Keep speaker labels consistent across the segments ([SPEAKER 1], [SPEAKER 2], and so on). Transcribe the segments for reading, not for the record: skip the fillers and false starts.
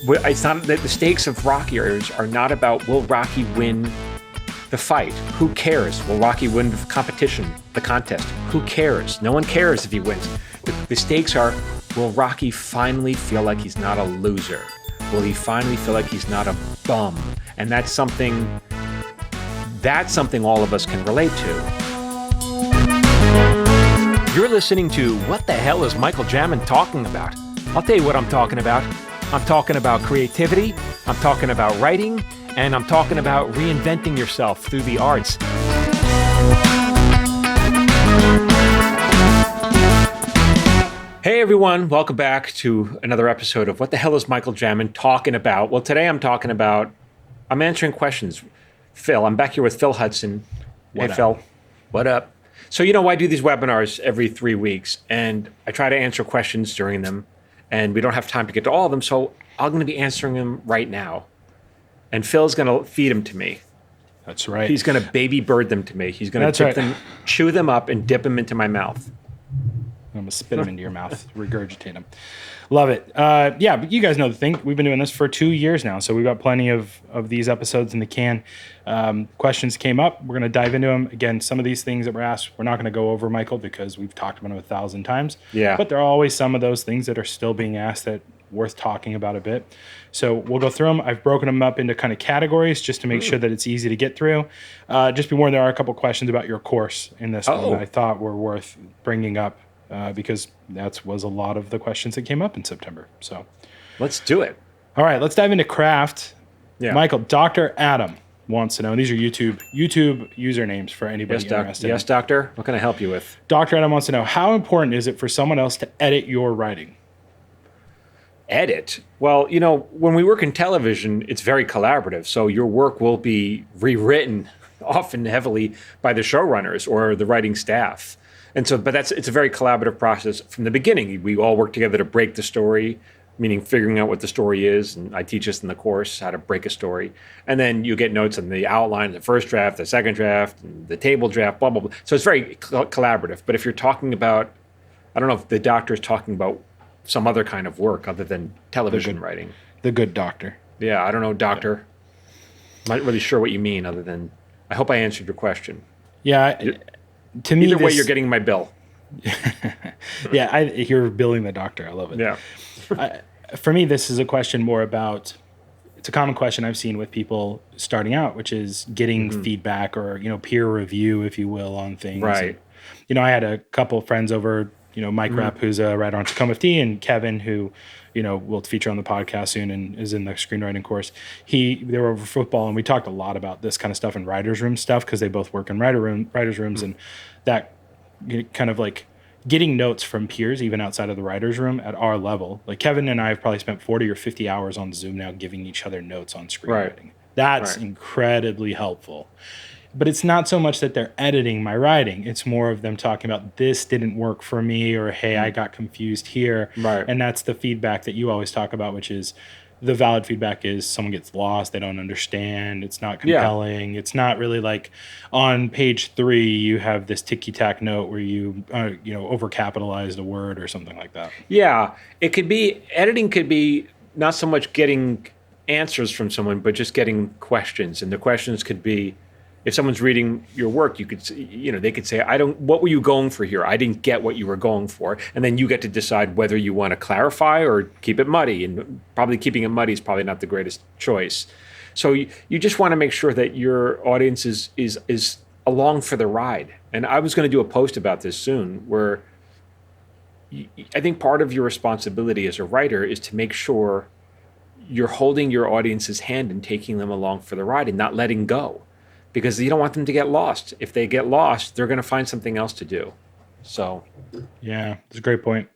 [SPEAKER 1] It's not that the stakes of Rocky are not about will Rocky win the fight. Who cares? Will Rocky win the competition, the contest? Who cares? No one cares if he wins. The stakes are, will Rocky finally feel like he's not a loser? Will he finally feel like he's not a bum? And that's something all of us can relate to. You're listening to What the Hell is Michael Jamin Talking About? I'll tell you what I'm talking about. I'm talking about creativity, I'm talking about writing, and I'm talking about reinventing yourself through the arts. Hey everyone, welcome back to another episode of What the Hell is Michael Jamin Talking About? Well, today I'm answering questions. Phil, I'm back here with Phil Hudson. Hey Phil, what up? So I do these webinars every 3 weeks, and I try to answer questions during them, and we don't have time to get to all of them, so I'm going to be answering them right now. And Phil's going to feed them to me.
[SPEAKER 2] That's right.
[SPEAKER 1] He's going to baby bird them to me. He's going to chew them up and dip them into my mouth.
[SPEAKER 2] I'm going to spit them into your mouth, regurgitate them. Love it. Yeah, but you guys know the thing. We've been doing this for 2 years now, so we've got plenty of these episodes in the can. Questions came up. We're going to dive into them. Again, some of these things that were asked, we're not going to go over, Michael, because we've talked about them 1,000 times.
[SPEAKER 1] Yeah.
[SPEAKER 2] But there are always some of those things that are still being asked that worth talking about a bit. So we'll go through them. I've broken them up into kind of categories just to make sure that it's easy to get through. Just be warned, there are a couple questions about your course in this one that I thought were worth bringing up. Because that was a lot of the questions that came up in September. So
[SPEAKER 1] let's do it.
[SPEAKER 2] All right, let's dive into craft.
[SPEAKER 1] Yeah.
[SPEAKER 2] Michael, Dr. Adam wants to know, and these are YouTube usernames for anybody interested.
[SPEAKER 1] Yes, doctor. What can I help you with?
[SPEAKER 2] Dr. Adam wants to know, how important is it for someone else to edit your writing?
[SPEAKER 1] Edit? Well, when we work in television, it's very collaborative. So your work will be rewritten often heavily by the showrunners or the writing staff. And so, it's a very collaborative process from the beginning. We all work together to break the story, meaning figuring out what the story is. And I teach us in the course how to break a story. And then you get notes on the outline, the first draft, the second draft, the table draft, blah, blah, blah. So it's very collaborative. But if you're talking about, I don't know if the doctor is talking about some other kind of work other than television writing.
[SPEAKER 2] The good doctor.
[SPEAKER 1] Yeah, I don't know, doctor. I'm not really sure what you mean other than, I hope I answered your question.
[SPEAKER 2] Yeah. To me,
[SPEAKER 1] either way, you're getting my bill.
[SPEAKER 2] Yeah, you're billing the doctor. I love it.
[SPEAKER 1] Yeah.
[SPEAKER 2] For me, this is a question more about, it's a common question I've seen with people starting out, which is getting feedback or, peer review, if you will, on things.
[SPEAKER 1] Right.
[SPEAKER 2] And, I had a couple of friends over, Mike Rapp, who's a writer on Tacoma FD, and Kevin, who, will feature on the podcast soon and is in the screenwriting course. They were over football, and we talked a lot about this kind of stuff in writers' room stuff because they both work in writers' rooms, and that kind of like getting notes from peers, even outside of the writers' room at our level. Like Kevin and I have probably spent 40 or 50 hours on Zoom now giving each other notes on screenwriting. Right. That's incredibly helpful. But it's not so much that they're editing my writing. It's more of them talking about this didn't work for me, or, hey, I got confused here.
[SPEAKER 1] Right.
[SPEAKER 2] And that's the feedback that you always talk about, which is the valid feedback is someone gets lost. They don't understand. It's not compelling. Yeah. It's not really like on page 3, you have this ticky-tack note where you, overcapitalized a word or something like that.
[SPEAKER 1] Yeah. Editing could be not so much getting answers from someone, but just getting questions. And the questions could be, if someone's reading your work, you could, they could say, what were you going for here? I didn't get what you were going for. And then you get to decide whether you want to clarify or keep it muddy. And probably keeping it muddy is probably not the greatest choice. So you just want to make sure that your audience is along for the ride. And I was going to do a post about this soon, where I think part of your responsibility as a writer is to make sure you're holding your audience's hand and taking them along for the ride and not letting go. Because you don't want them to get lost. If they get lost, they're going to find something else to do. So,
[SPEAKER 2] yeah, that's a great point.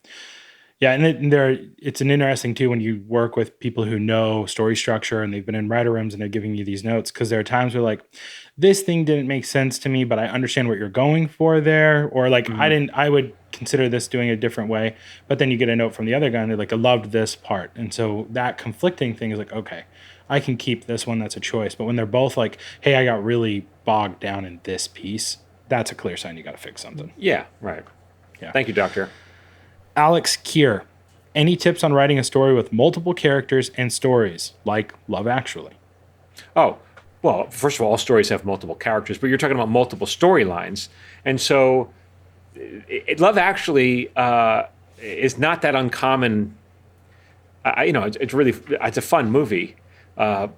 [SPEAKER 2] Yeah, and it's an interesting too when you work with people who know story structure and they've been in writer rooms and they're giving you these notes, because there are times where like, this thing didn't make sense to me, but I understand what you're going for there, or like I would consider this doing a different way. But then you get a note from the other guy and they're like, I loved this part, and so that conflicting thing is like, okay, I can keep this one, that's a choice. But when they're both like, hey, I got really bogged down in this piece, that's a clear sign you got to fix something.
[SPEAKER 1] Yeah, right.
[SPEAKER 2] Yeah.
[SPEAKER 1] Thank you, doctor.
[SPEAKER 2] Alex Kier Any tips on writing a story with multiple characters and stories, like Love Actually?
[SPEAKER 1] Oh, well, first of all stories have multiple characters, but you're talking about multiple storylines. And so Love Actually is not that uncommon. It's really it's a fun movie, but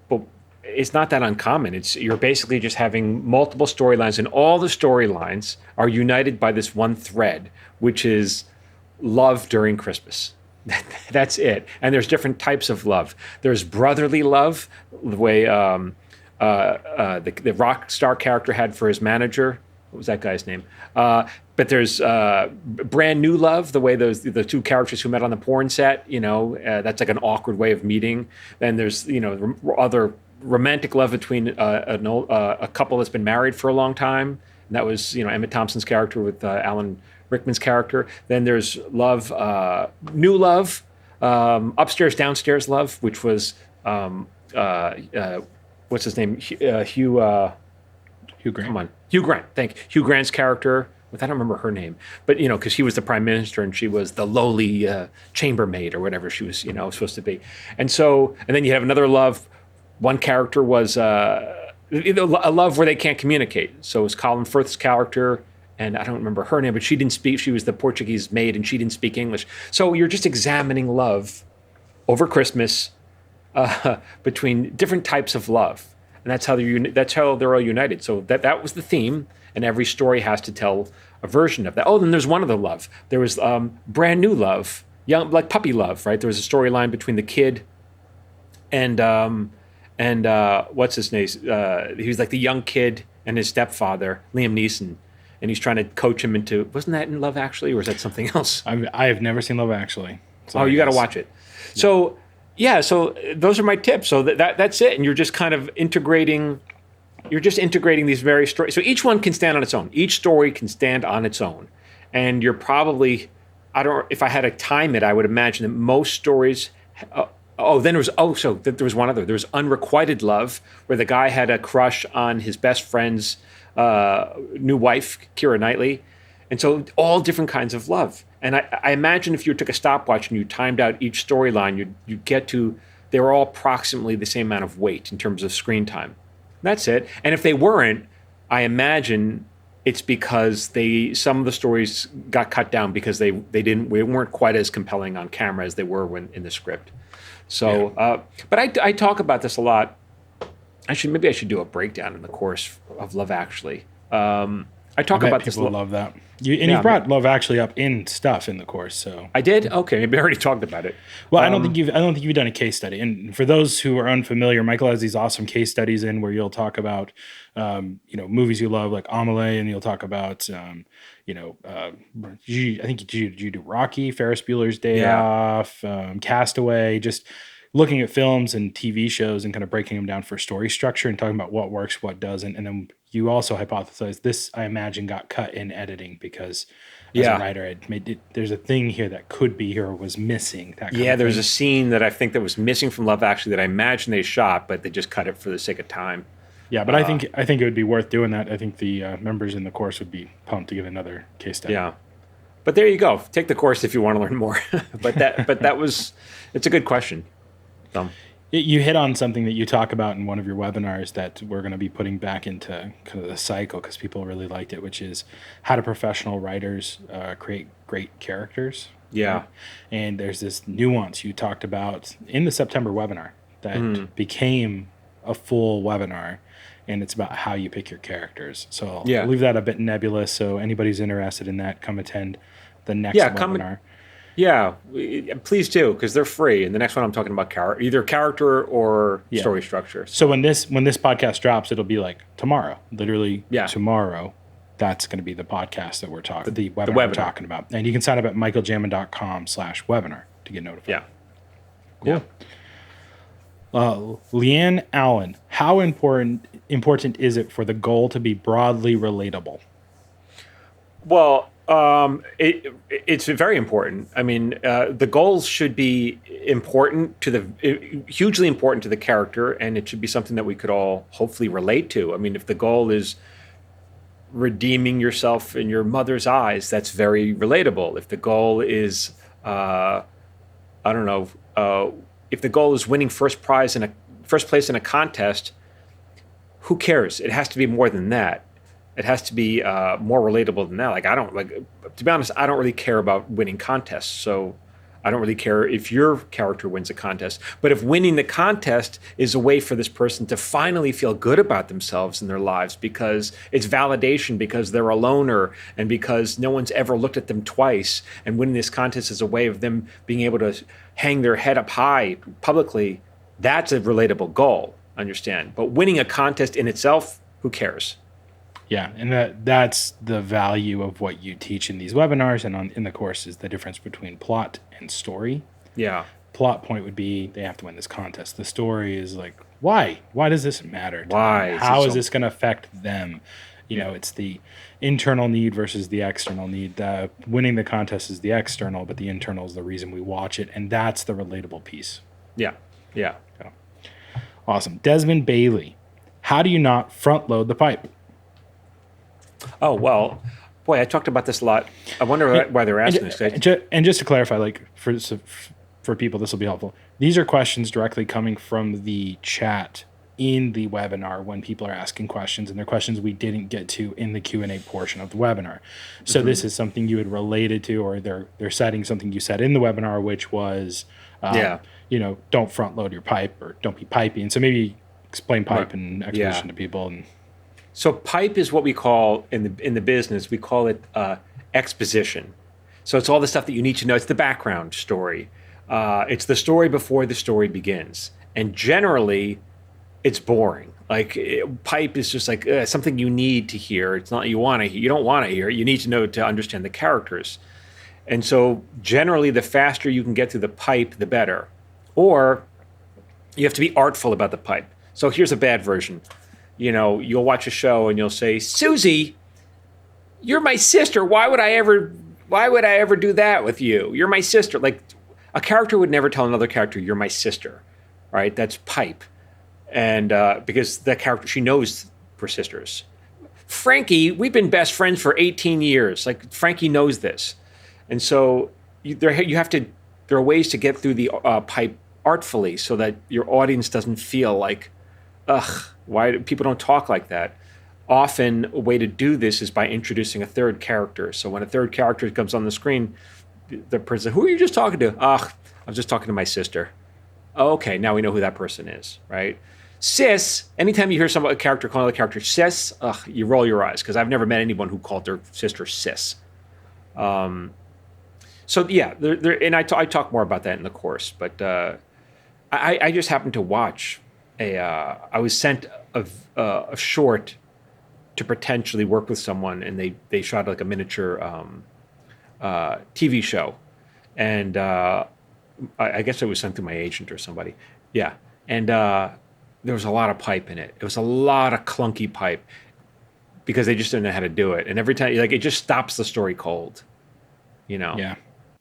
[SPEAKER 1] it's not that uncommon. You're basically just having multiple storylines, and all the storylines are united by this one thread, which is love during Christmas. That's it. And there's different types of love. There's brotherly love, the way the rock star character had for his manager. What was that guy's name? But there's brand new love, the way the two characters who met on the porn set. That's like an awkward way of meeting. Then there's other romantic love between a couple that's been married for a long time. And that was Emma Thompson's character with Alan Rickman's character. Then there's love, new love, upstairs downstairs love, which was what's his name?
[SPEAKER 2] Hugh Grant.
[SPEAKER 1] Come on, Hugh Grant. Thank you. Hugh Grant's character. I don't remember her name, but because he was the prime minister and she was the lowly chambermaid or whatever she was, supposed to be. And then you have another love. One character was a love where they can't communicate. So it was Colin Firth's character, and I don't remember her name, but she didn't speak. She was the Portuguese maid, and she didn't speak English. So you're just examining love over Christmas between different types of love. And that's how they're all united. So that was the theme, and every story has to tell a version of that. Oh, then there's one other love. There was brand new love, young, like puppy love, right? There was a storyline between the kid and what's his name? He was like the young kid and his stepfather, Liam Neeson, and he's trying to coach him into. Wasn't that in Love Actually, or was that something else?
[SPEAKER 2] I have never seen Love Actually.
[SPEAKER 1] So you got to watch it. Yeah. So. Yeah, so those are my tips. So that's it, and you're just kind of integrating. You're just integrating these various stories. So each one can stand on its own. Each story can stand on its own, and you're probably. If I had to time it, I would imagine that most stories. There was one other. There was Unrequited Love, where the guy had a crush on his best friend's new wife, Keira Knightley, and so all different kinds of love. And I imagine if you took a stopwatch and you timed out each storyline, you'd get to, they were all approximately the same amount of weight in terms of screen time. That's it. And if they weren't, I imagine it's because some of the stories got cut down because they weren't quite as compelling on camera as they were when in the script. So, yeah. But I talk about this a lot. Maybe I should do a breakdown in the course of Love Actually. I talk about this.
[SPEAKER 2] People love that. You brought Love Actually up in stuff in the course, so
[SPEAKER 1] I did. Okay, maybe I already talked about it.
[SPEAKER 2] Well, I don't think you've done a case study. And for those who are unfamiliar, Michael has these awesome case studies in where you'll talk about, movies you love like Amelie, and you'll talk about, I think you do Rocky, Ferris Bueller's Day Off, Castaway, just looking at films and TV shows and kind of breaking them down for story structure and talking about what works, what doesn't, and then you also hypothesized this, I imagine, got cut in editing because as a writer, there's a thing here that could be here or was missing.
[SPEAKER 1] There's a scene that I think that was missing from Love Actually that I imagine they shot, but they just cut it for the sake of time.
[SPEAKER 2] Yeah, but I think it would be worth doing that. I think the members in the course would be pumped to give another case study.
[SPEAKER 1] Yeah, but there you go. Take the course if you want to learn more. It's a good question.
[SPEAKER 2] You hit on something that you talk about in one of your webinars that we're going to be putting back into kind of the cycle because people really liked it, which is how do professional writers create great characters?
[SPEAKER 1] Yeah.
[SPEAKER 2] Right? And there's this nuance you talked about in the September webinar that became a full webinar, and it's about how you pick your characters. So I'll leave that a bit nebulous. So anybody who's interested in that, come attend the next webinar.
[SPEAKER 1] Yeah, please do, because they're free. And the next one I'm talking about either character or story structure.
[SPEAKER 2] So when this podcast drops, it'll be like tomorrow, literally tomorrow. That's going to be the podcast that we're talking, the webinar we're talking about. And you can sign up at michaeljamin.com/webinar to get notified.
[SPEAKER 1] Yeah.
[SPEAKER 2] Cool. Leanne Allen, how important is it for the goal to be broadly relatable?
[SPEAKER 1] Well, it's very important. I mean, the goals should be hugely important to the character, and it should be something that we could all hopefully relate to. I mean, if the goal is redeeming yourself in your mother's eyes, that's very relatable. If the goal is I don't know, if the goal is winning first place in a contest, who cares? It has to be more than that. It has to be more relatable than that. Like I don't like, to be honest, I don't really care about winning contests. So I don't really care if your character wins a contest. But if winning the contest is a way for this person to finally feel good about themselves in their lives because it's validation, because they're a loner, and because no one's ever looked at them twice, and winning this contest is a way of them being able to hang their head up high publicly, that's a relatable goal, understand? But winning a contest in itself, who cares?
[SPEAKER 2] Yeah, and that's the value of what you teach in these webinars and in the course is the difference between plot and story.
[SPEAKER 1] Yeah.
[SPEAKER 2] Plot point would be they have to win this contest. The story is like, why? Why does this matter?
[SPEAKER 1] Why?
[SPEAKER 2] How is this going to affect them? You know, it's the internal need versus the external need. Winning the contest is the external, but the internal is the reason we watch it, and that's the relatable piece.
[SPEAKER 1] Yeah. Yeah.
[SPEAKER 2] So, awesome. Desmond Bailey, how do you not front load the pipe?
[SPEAKER 1] Oh, well, boy, I talked about this a lot. I wonder why they're asking this.
[SPEAKER 2] And just to clarify, like for people, this will be helpful. These are questions directly coming from the chat in the webinar when people are asking questions, and they're questions we didn't get to in the Q&A portion of the webinar. So this is something you had related to, or they're citing something you said in the webinar, which was, don't front load your pipe or don't be piping. So maybe explain pipe and exposition to people. And
[SPEAKER 1] so pipe is what we call in the business, we call it exposition. So it's all the stuff that you need to know. It's the background story. It's the story before the story begins. And generally, it's boring. Like pipe is just like something you need to hear. It's not you want to hear. You don't want to hear. You need to know to understand the characters. And so generally, the faster you can get through the pipe, the better. Or you have to be artful about the pipe. So here's a bad version. You know, you'll watch a show and you'll say, Susie, you're my sister. Why would I ever do that with you? You're my sister. Like a character would never tell another character, you're my sister, right? That's pipe. And because that character, she knows we're sisters. Frankie, we've been best friends for 18 years. Like Frankie knows this. And so there are ways to get through the pipe artfully so that your audience doesn't feel like, ugh, why people don't talk like that. Often a way to do this is by introducing a third character. So when a third character comes on the screen, the person, who are you just talking to? I was just talking to my sister. Oh, okay, now we know who that person is, right? Sis, anytime you hear a character call another character sis, you roll your eyes, because I've never met anyone who called their sister sis. So yeah, and I talk more about that in the course, but I just happened to watch I was sent a short to potentially work with someone, and they shot like a miniature TV show, and I guess it was sent through my agent or somebody. Yeah, and there was a lot of pipe in it. It was a lot of clunky pipe because they just didn't know how to do it, and every time, like, it just stops the story cold. You know.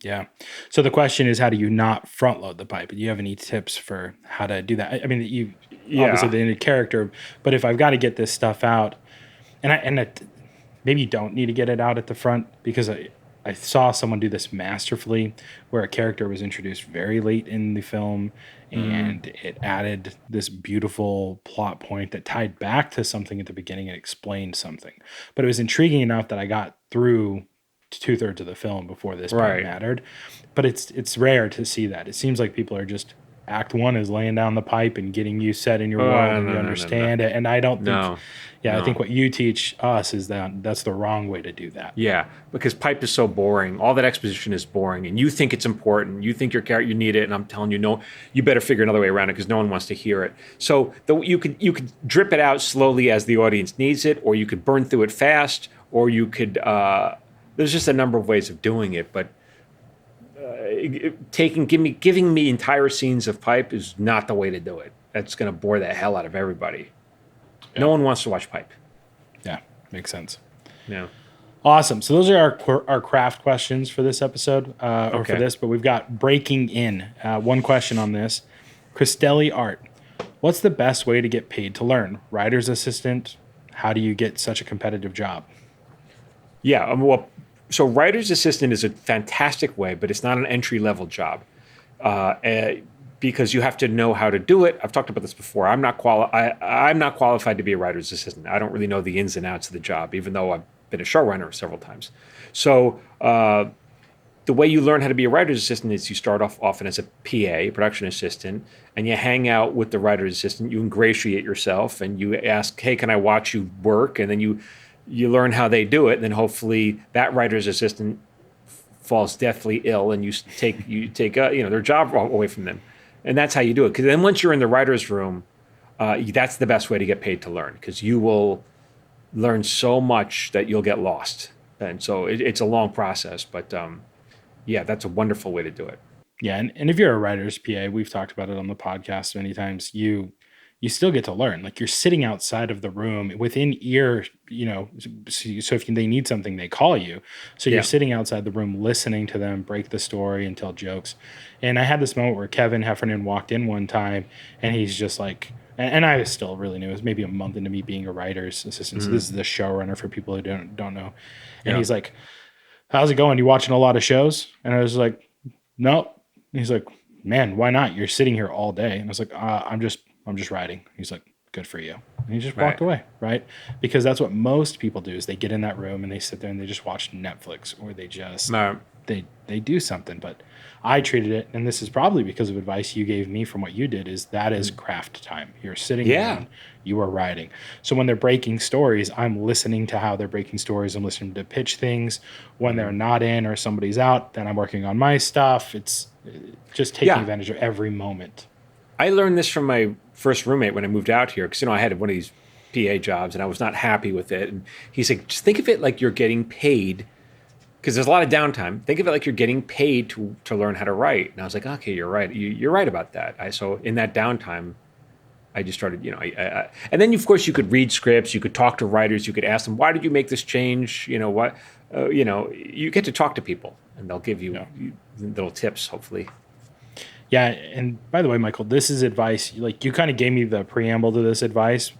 [SPEAKER 2] Yeah. So the question is, how do you not front load the pipe? Do you have any tips for how to do that? I mean, obviously the character, but if I've got to get this stuff out, and maybe you don't need to get it out at the front, because I saw someone do this masterfully, where a character was introduced very late in the film, and it added this beautiful plot point that tied back to something at the beginning and explained something. But it was intriguing enough that I got through 2/3 of the film before this part mattered. But it's rare to see that. It seems like people are just, act one is laying down the pipe and getting you set in your world and you understand it. And I don't think, I think what you teach us is that's the wrong way to do that.
[SPEAKER 1] Yeah, because pipe is so boring. All that exposition is boring, and you think it's important. You think your character, you need it, and I'm telling you, no, you better figure another way around it because no one wants to hear it. So you could drip it out slowly as the audience needs it, or you could burn through it fast, or you could. There's just a number of ways of doing it, but giving me entire scenes of pipe is not the way to do it. That's going to bore the hell out of everybody. Yeah. No one wants to watch pipe.
[SPEAKER 2] Yeah, makes sense.
[SPEAKER 1] Yeah.
[SPEAKER 2] Awesome. So those are our craft questions for this episode, or for this, but we've got breaking in. One question on this. Christelli Art. What's the best way to get paid to learn? Writer's assistant? How do you get such a competitive job?
[SPEAKER 1] Yeah, so writer's assistant is a fantastic way, but it's not an entry-level job. because you have to know how to do it. I've talked about this before. I'm not qualified to be a writer's assistant. I don't really know the ins and outs of the job, even though I've been a showrunner several times. So the way you learn how to be a writer's assistant is you start off often as a PA, production assistant, and you hang out with the writer's assistant. You ingratiate yourself, and you ask, "Hey, can I watch you work?" And then you learn how they do it. And then hopefully that writer's assistant falls deathly ill, and you take their job away from them. And that's how you do it. Because then once you're in the writer's room, that's the best way to get paid to learn, because you will learn so much that you'll get lost. And so it's a long process, but yeah, that's a wonderful way to do it.
[SPEAKER 2] Yeah, and if you're a writer's PA, we've talked about it on the podcast many times. You still get to learn. Like, you're sitting outside of the room within ear. So if they need something, they call you. So you're sitting outside the room, listening to them break the story and tell jokes. And I had this moment where Kevin Heffernan walked in one time, and he's just like, and I was still really new. It was maybe a month into me being a writer's assistant. So this is the showrunner for people who don't know. And he's like, "How's it going? You watching a lot of shows?" And I was like, "No." And he's like, "Man, why not? You're sitting here all day." And I was like, I'm just writing." He's like, "Good for you." And he just walked away, right? Because that's what most people do, is they get in that room and they sit there and they just watch Netflix, or they just they do something. But I treated it, and this is probably because of advice you gave me from what you did, is that is craft time. You're sitting down, you are writing. So when they're breaking stories, I'm listening to how they're breaking stories. I'm listening to pitch things. When they're not in or somebody's out, then I'm working on my stuff. It's just taking advantage of every moment.
[SPEAKER 1] I learned this from my first roommate when I moved out here, because I had one of these PA jobs and I was not happy with it. And he's like, "Just think of it like you're getting paid, because there's a lot of downtime. Think of it like you're getting paid to learn how to write." And I was like, "Okay, you're right. You're right about that." So in that downtime, I just started, and then of course you could read scripts, you could talk to writers, you could ask them, "Why did you make this change?" You get to talk to people, and they'll give you little tips, hopefully.
[SPEAKER 2] Yeah, and by the way, Michael, this is advice. Like, you kind of gave me the preamble to this advice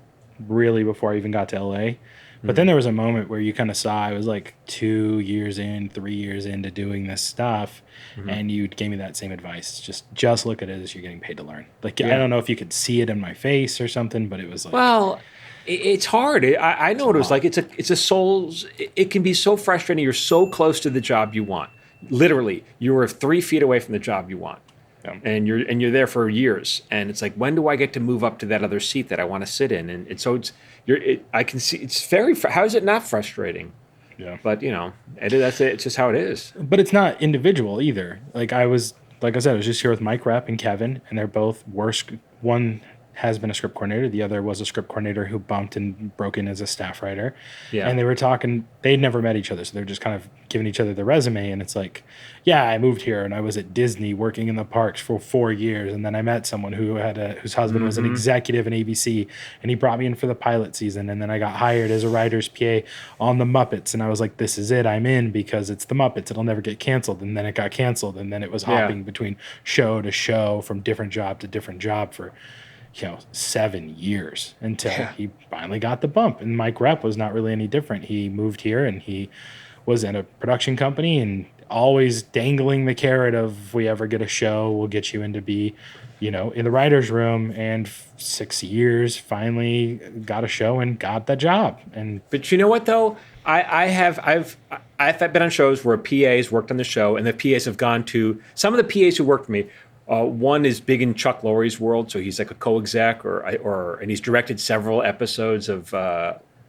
[SPEAKER 2] really before I even got to LA. But then there was a moment where you kind of saw I was like 2 years in, 3 years into doing this stuff, and you gave me that same advice. Just look at it as you're getting paid to learn. Like, I don't know if you could see it in my face or something, but it was like,
[SPEAKER 1] Well, it's hard. I know what it was like. It's a soul's. It can be so frustrating. You're so close to the job you want. Literally, you are 3 feet away from the job you want. And you're there for years, and it's like, when do I get to move up to that other seat that I want to sit in? And so I can see it's very. How is it not frustrating?
[SPEAKER 2] yeah.
[SPEAKER 1] But that's it. It's just how it is.
[SPEAKER 2] But it's not individual either. Like I said, I was just here with Mike Rapp and Kevin, and they're both worse. One has been a script coordinator. The other was a script coordinator who bumped and broke in as a staff writer.
[SPEAKER 1] Yeah.
[SPEAKER 2] And they were talking, they'd never met each other. So they're just kind of giving each other the resume. And it's like, yeah, I moved here and I was at Disney working in the parks for 4 years. And then I met someone whose husband was an executive in ABC, and he brought me in for the pilot season. And then I got hired as a writer's PA on the Muppets. And I was like, this is it. I'm in, because it's the Muppets. It'll never get canceled. And then it got canceled. And then it was hopping between show to show, from different job to different job for 7 years, until he finally got the bump. And Mike Rep was not really any different. He moved here and he was in a production company, and always dangling the carrot of, if we ever get a show, we'll get you in to be, in the writer's room. And 6 years, finally got a show and got the job.
[SPEAKER 1] But you know what though? I've been on shows where PAs worked on the show, and the PAs have gone to some of the PAs who worked for me. One is big in Chuck Lorre's world, so he's like a co-exec, and he's directed several episodes of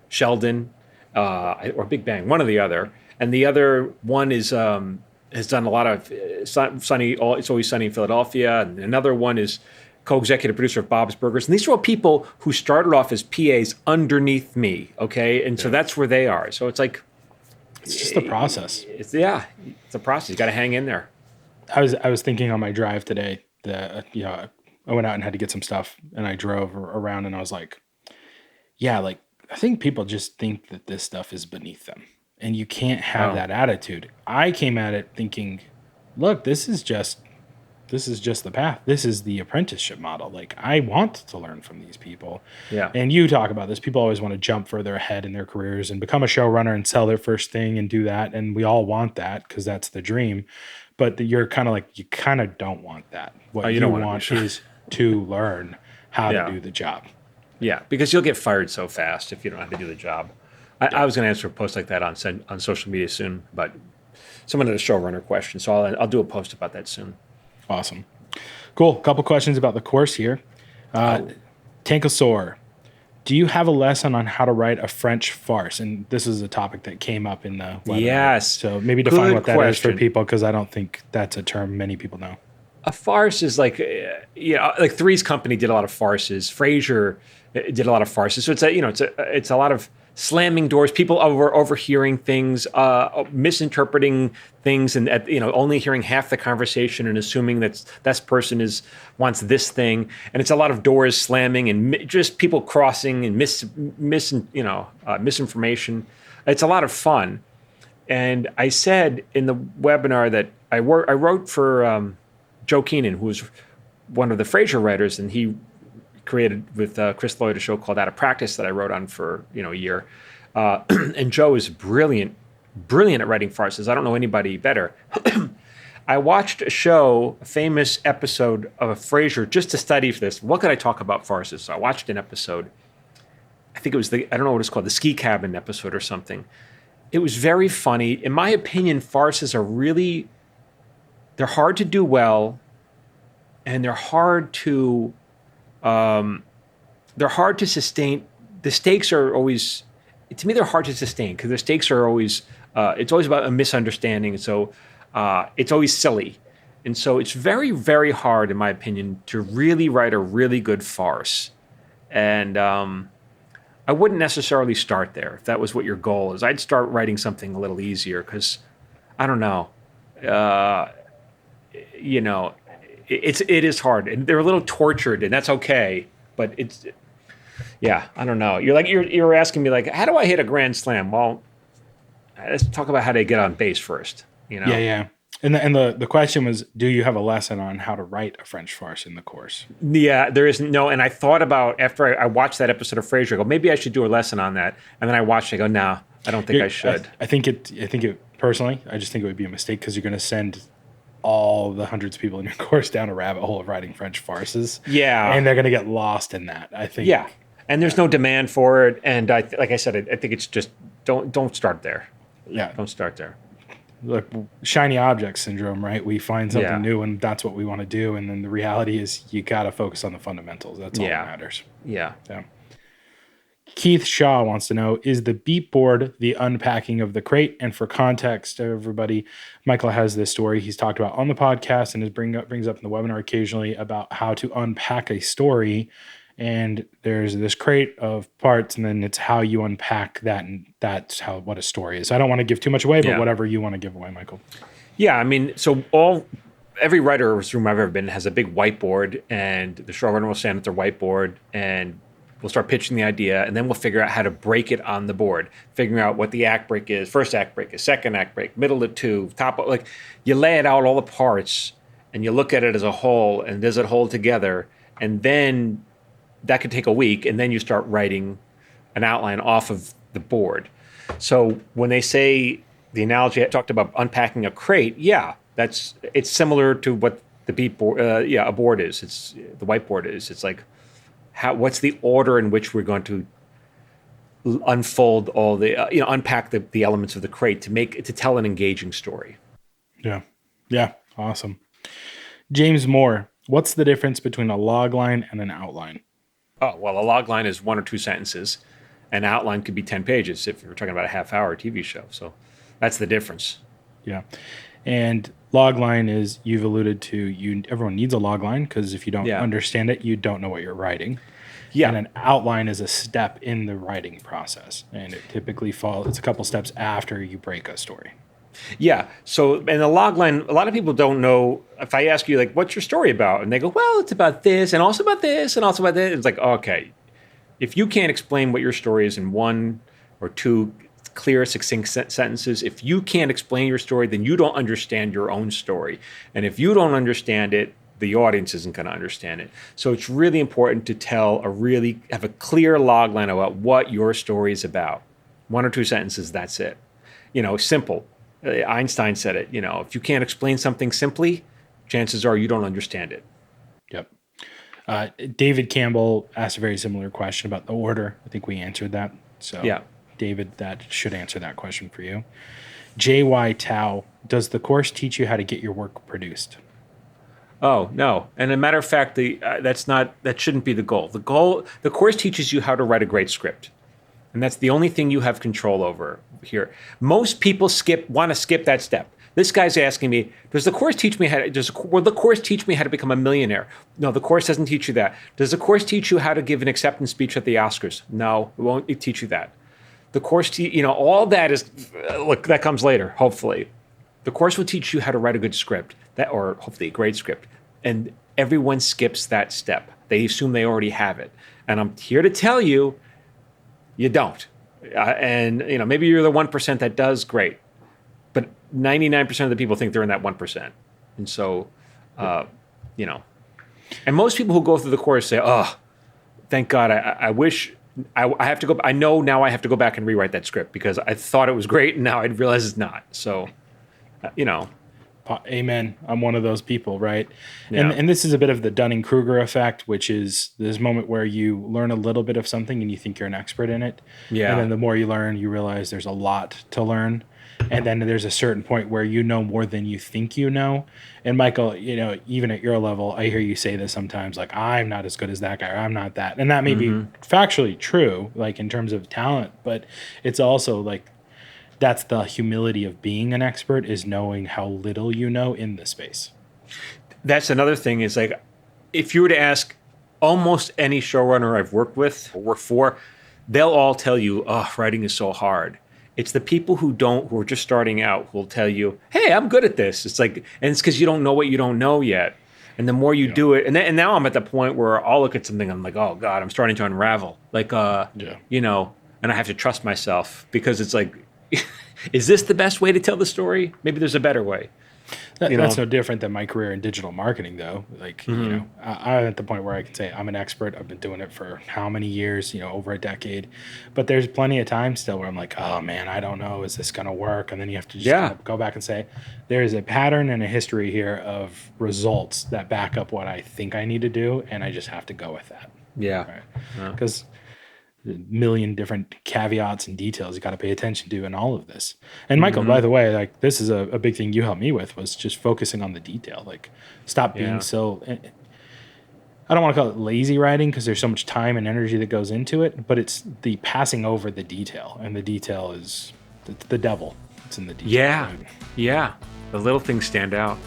[SPEAKER 1] Sheldon or Big Bang, one or the other. And the other one has done a lot of Sunny. It's Always Sunny in Philadelphia, and another one is co-executive producer of Bob's Burgers. And these are all people who started off as PAs underneath me. Okay, and so that's where they are. So it's like,
[SPEAKER 2] it's just a process.
[SPEAKER 1] It's a process. You got to hang in there.
[SPEAKER 2] I was thinking on my drive today that I went out and had to get some stuff, and I drove around, and I was like, yeah, like, I think people just think that this stuff is beneath them, and you can't have that attitude. I came at it thinking, look, this is just this is just the path. This is the apprenticeship model. Like, I want to learn from these people.
[SPEAKER 1] Yeah.
[SPEAKER 2] And you talk about this. People always want to jump further ahead in their careers and become a showrunner and sell their first thing and do that. And we all want that because that's the dream. But you're kind of like, you kind of don't want that. What you want is to learn how to do the job.
[SPEAKER 1] Yeah, because you'll get fired so fast if you don't know how to do the job. I was going to answer a post like that on social media soon, but someone had a showrunner question, so I'll do a post about that soon.
[SPEAKER 2] Awesome. Cool. Couple questions about the course here. Tankosaur, do you have a lesson on how to write a French farce? And this is a topic that came up in the webinar.
[SPEAKER 1] Yes.
[SPEAKER 2] So maybe define what that is for people, because I don't think that's a term many people know.
[SPEAKER 1] A farce is like, like Three's Company did a lot of farces. Frasier did a lot of farces. So it's a lot of slamming doors, people overhearing things, misinterpreting things, and only hearing half the conversation and assuming that person wants this thing. And it's a lot of doors slamming and just people crossing and misinformation. It's a lot of fun. And I said in the webinar that I wrote for Joe Keenan, who was one of the Frasier writers, and he created with Chris Lloyd a show called Out of Practice that I wrote on for a year. And Joe is brilliant at writing farces. I don't know anybody better. I watched a famous episode of Frasier just to study for this. What could I talk about farces? So I watched an episode. I think it was I don't know what it's called, the Ski Cabin episode or something. It was very funny. In my opinion, farces are they're hard to do well, and they're hard to sustain. The stakes are always, to me, they're hard to sustain because the stakes are always, it's always about a misunderstanding. So it's always silly. And so it's very, very hard, in my opinion, to really write a really good farce. And I wouldn't necessarily start there if that was what your goal is. I'd start writing something a little easier because, I don't know, it is hard, and they're a little tortured, and that's okay. But I don't know. You're asking me like, how do I hit a grand slam? Well, let's talk about how to get on base first.
[SPEAKER 2] Yeah. And the question was, do you have a lesson on how to write a French farce in the course?
[SPEAKER 1] Yeah, there isn't. No, and I thought about after I watched that episode of Frasier, I go, maybe I should do a lesson on that. And then I watched it, I go, no, I don't think I should.
[SPEAKER 2] I think it personally, I just think it would be a mistake because you're going to send all the hundreds of people in your course down a rabbit hole of writing French farces.
[SPEAKER 1] Yeah.
[SPEAKER 2] And they're going to get lost in that, I think.
[SPEAKER 1] Yeah. And there's no demand for it. And like I said, I think it's just, don't start there.
[SPEAKER 2] Yeah.
[SPEAKER 1] Don't start there.
[SPEAKER 2] Look, shiny object syndrome, right? We find something new and that's what we want to do. And then the reality is you got to focus on the fundamentals. That's all that matters.
[SPEAKER 1] Yeah.
[SPEAKER 2] Keith Shaw wants to know, is the beat board the unpacking of the crate? And for context, everybody, Michael has this story he's talked about on the podcast and brings up in the webinar occasionally about how to unpack a story. And there's this crate of parts, and then it's how you unpack that, and that's what a story is. So I don't want to give too much away, but whatever you want to give away, Michael.
[SPEAKER 1] Yeah, I mean, so every writer's room I've ever been in has a big whiteboard, and the showrunner will stand at their whiteboard, and we'll start pitching the idea, and then we'll figure out how to break it on the board, figuring out what the act break is, first act break is, second act break, middle to two, top, like you lay it out all the parts, and you look at it as a whole, and does it hold together, and then that could take a week, and then you start writing an outline off of the board. So when they say the analogy I talked about unpacking a crate, it's similar to what the beat board, a board is. It's the whiteboard is. It's like what's the order in which we're going to unfold all the unpack the elements of the crate to tell an engaging story.
[SPEAKER 2] Yeah, awesome. James Moore, what's the difference between a log line and an outline?
[SPEAKER 1] Oh, well, a log line is 1 or 2 sentences. An outline could be 10 pages if you're talking about a half-hour TV show. So that's the difference.
[SPEAKER 2] Yeah. And log line is, you've alluded to, everyone needs a log line because if you don't understand it, you don't know what you're writing. Yeah. And an outline is a step in the writing process. And it typically it's a couple steps after you break a story.
[SPEAKER 1] Yeah. So, and the log line, a lot of people don't know. If I ask you, like, what's your story about? And they go, well, it's about this and also about this and also about this. It's like, okay, if you can't explain what your story is in 1 or 2, clear, succinct sentences. If you can't explain your story, then you don't understand your own story. And if you don't understand it, the audience isn't going to understand it. So it's really important to have a clear log line about what your story is about. 1 or 2 sentences, that's it. Simple. Einstein said it. If you can't explain something simply, chances are you don't understand it.
[SPEAKER 2] Yep. David Campbell asked a very similar question about the order. I think we answered that. So,
[SPEAKER 1] yeah.
[SPEAKER 2] David, that should answer that question for you. JY Tao, does the course teach you how to get your work produced?
[SPEAKER 1] Oh, no. And a matter of fact, that shouldn't be the goal. The course teaches you how to write a great script. And that's the only thing you have control over here. Most people want to skip that step. This guy's asking me, will the course teach me how to become a millionaire? No, the course doesn't teach you that. Does the course teach you how to give an acceptance speech at the Oscars? No, it won't teach you that. The course, all that is, look, that comes later, hopefully. The course will teach you how to write a good script, or hopefully a great script. And everyone skips that step. They assume they already have it. And I'm here to tell you, you don't. And maybe you're the 1% that does, great. But 99% of the people think they're in that 1%. And so, and most people who go through the course say, oh, thank God, I wish I have to go. I know now I have to go back and rewrite that script because I thought it was great and now I realize it's not. So,
[SPEAKER 2] Amen. I'm one of those people, right?
[SPEAKER 1] Yeah.
[SPEAKER 2] And this is a bit of the Dunning-Kruger effect, which is this moment where you learn a little bit of something and you think you're an expert in it.
[SPEAKER 1] Yeah.
[SPEAKER 2] And then the more you learn, you realize there's a lot to learn. And then there's a certain point where you know more than you think you know. And Michael, even at your level, I hear you say this sometimes, like, I'm not as good as that guy, or I'm not that. And that may be factually true, like in terms of talent, but it's also like, that's the humility of being an expert, is knowing how little you know in the space.
[SPEAKER 1] That's another thing is like, if you were to ask almost any showrunner I've worked with or worked for, they'll all tell you, oh, writing is so hard. It's the people who are just starting out who will tell you, hey, I'm good at this. It's like, and it's because you don't know what you don't know yet. And the more you do it, and now I'm at the point where I'll look at something, I'm like, oh God, I'm starting to unravel. Like, and I have to trust myself because it's like, is this the best way to tell the story? Maybe there's a better way.
[SPEAKER 2] That's no different than my career in digital marketing, though. Like, I'm at the point where I can say I'm an expert. I've been doing it for how many years? Over a decade. But there's plenty of time still where I'm like, oh man, I don't know. Is this going to work? And then you have to just kind of go back and say, there is a pattern and a history here of results that back up what I think I need to do, and I just have to go with that.
[SPEAKER 1] Yeah.
[SPEAKER 2] Because a million different caveats and details you got to pay attention to in all of this. And Michael, by the way, like this is a big thing you helped me with, was just focusing on the detail. Like, stop being so, I don't want to call it lazy writing because there's so much time and energy that goes into it, but it's the passing over the detail, and the detail is the devil. It's in the detail.
[SPEAKER 1] Yeah.
[SPEAKER 2] Right?
[SPEAKER 1] Yeah. The little things stand out.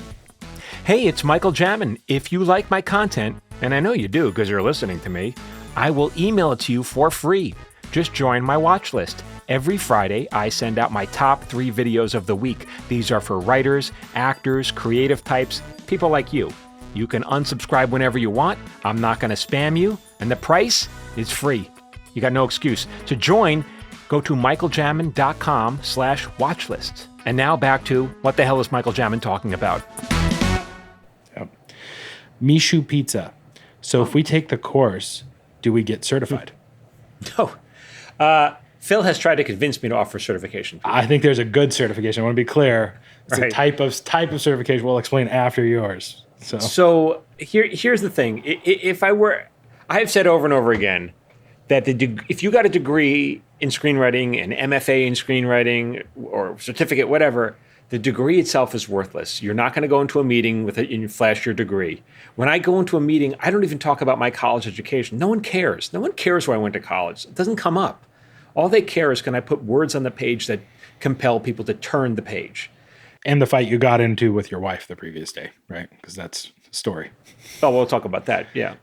[SPEAKER 1] Hey, it's Michael Jamin. If you like my content, and I know you do because you're listening to me, I will email it to you for free. Just join my watch list. Every Friday, I send out my top 3 videos of the week. These are for writers, actors, creative types, people like you. You can unsubscribe whenever you want. I'm not going to spam you. And the price is free. You got no excuse. To join, go to michaeljamin.com/watchlist. And now back to what the hell is Michael Jamin talking about?
[SPEAKER 2] Mishu Pizza. So if we take the course, do we get certified?
[SPEAKER 1] No. Phil has tried to convince me to offer certification.
[SPEAKER 2] I think there's a good certification. I want to be clear. It's
[SPEAKER 1] Right.
[SPEAKER 2] a type of certification we'll explain after yours.
[SPEAKER 1] So here's the thing. I have said over and over again that if you got a degree in screenwriting, an MFA in screenwriting, or certificate, whatever, the degree itself is worthless. You're not going to go into a meeting with it and flash your degree. When I go into a meeting, I don't even talk about my college education. No one cares. No one cares where I went to college. It doesn't come up. All they care is, can I put words on the page that compel people to turn the page?
[SPEAKER 2] And the fight you got into with your wife the previous day, right? Because that's a story.
[SPEAKER 1] Oh, we'll talk about that. Yeah.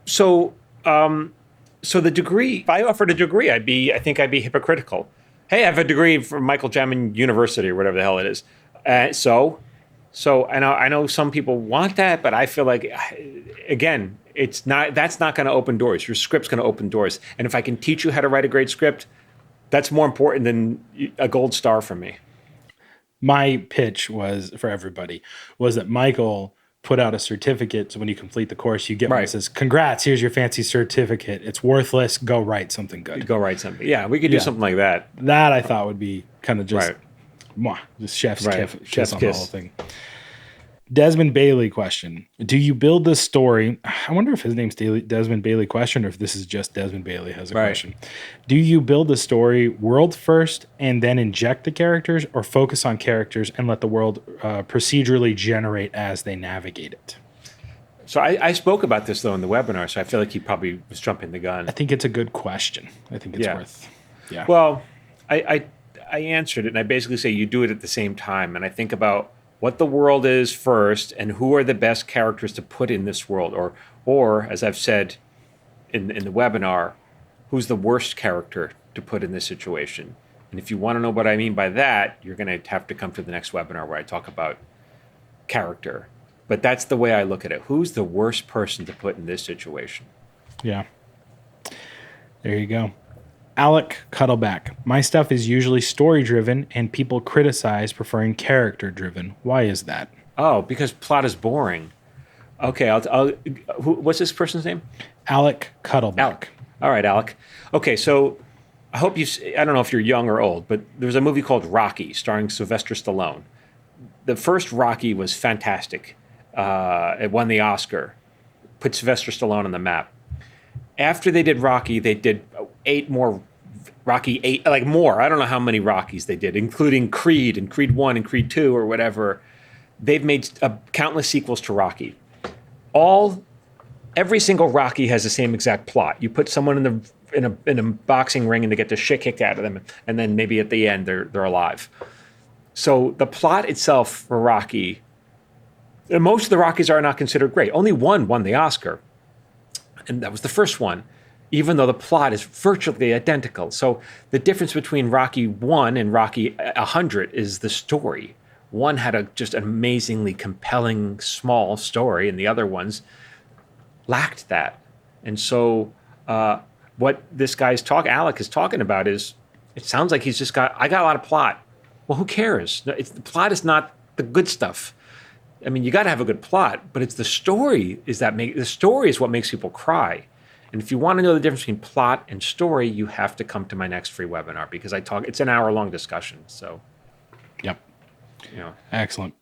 [SPEAKER 1] So the degree, if I offered a degree, I think I'd be hypocritical. Hey, I have a degree from Michael Jamin University or whatever the hell it is. So I know some people want that, but I feel like, again, that's not going to open doors. Your script's going to open doors. And if I can teach you how to write a great script, That's more important than a gold star for me.
[SPEAKER 2] My pitch was for everybody was that Michael put out a certificate. So when you complete the course, you get one that
[SPEAKER 1] Right.
[SPEAKER 2] says, congrats, here's your fancy certificate. It's worthless. Go write something good.
[SPEAKER 1] Go write something. Yeah, we could do
[SPEAKER 2] Yeah.
[SPEAKER 1] something like that.
[SPEAKER 2] That I thought would be kind of just,
[SPEAKER 1] Right.
[SPEAKER 2] just chef's
[SPEAKER 1] Right.
[SPEAKER 2] kiss
[SPEAKER 1] Chef's
[SPEAKER 2] on the
[SPEAKER 1] kiss.
[SPEAKER 2] whole thing. Desmond Bailey question. Do you build this story? I wonder if his name's Desmond Bailey question or if this is just Desmond Bailey has a
[SPEAKER 1] Right.
[SPEAKER 2] question. Do you build the story world first and then inject the characters, or focus on characters and let the world procedurally generate as they navigate it?
[SPEAKER 1] So I spoke about this, though, in the webinar, so I feel like he probably was jumping the gun.
[SPEAKER 2] I think it's a good question. I think it's
[SPEAKER 1] Yeah.
[SPEAKER 2] worth. Yeah.
[SPEAKER 1] Well, I answered it, and I basically say you do it at the same time. And I think about what the world is first and who are the best characters to put in this world. Or as I've said in the webinar, who's the worst character to put in this situation. And if you want to know what I mean by that, you're going to have to come to the next webinar where I talk about character. But that's the way I look at it. Who's the worst person to put in this situation?
[SPEAKER 2] Yeah. There you go. Alec Cuddleback. My stuff is usually story driven and people criticize preferring character driven. Why is that?
[SPEAKER 1] Oh, because plot is boring. Okay, what's this person's name?
[SPEAKER 2] Alec Cuddleback.
[SPEAKER 1] Alec. All right, Alec. Okay, so I hope I don't know if you're young or old, but there's a movie called Rocky starring Sylvester Stallone. The first Rocky was fantastic. It won the Oscar, put Sylvester Stallone on the map. After they did Rocky, they did 8 more Rocky 8, like more. I don't know how many Rockies they did, including Creed and Creed 1 and Creed 2 or whatever. They've made countless sequels to Rocky. Every single Rocky has the same exact plot. You put someone in a boxing ring and they get the shit kicked out of them, and then maybe at the end they're alive. So the plot itself for Rocky, and most of the Rockies are not considered great. Only one won the Oscar, and that was the first one, even though the plot is virtually identical. So the difference between Rocky 1 and Rocky 100 is the story. One had just an amazingly compelling small story, and the other ones lacked that. And so what this guy's Alec is talking about is, it sounds like he's just I got a lot of plot. Well, who cares? The plot is not the good stuff. I mean, you got to have a good plot, but it's the story the story is what makes people cry. And if you want to know the difference between plot and story, you have to come to my next free webinar because it's an hour-long discussion. So,
[SPEAKER 2] Yep.
[SPEAKER 1] you know.
[SPEAKER 2] Excellent.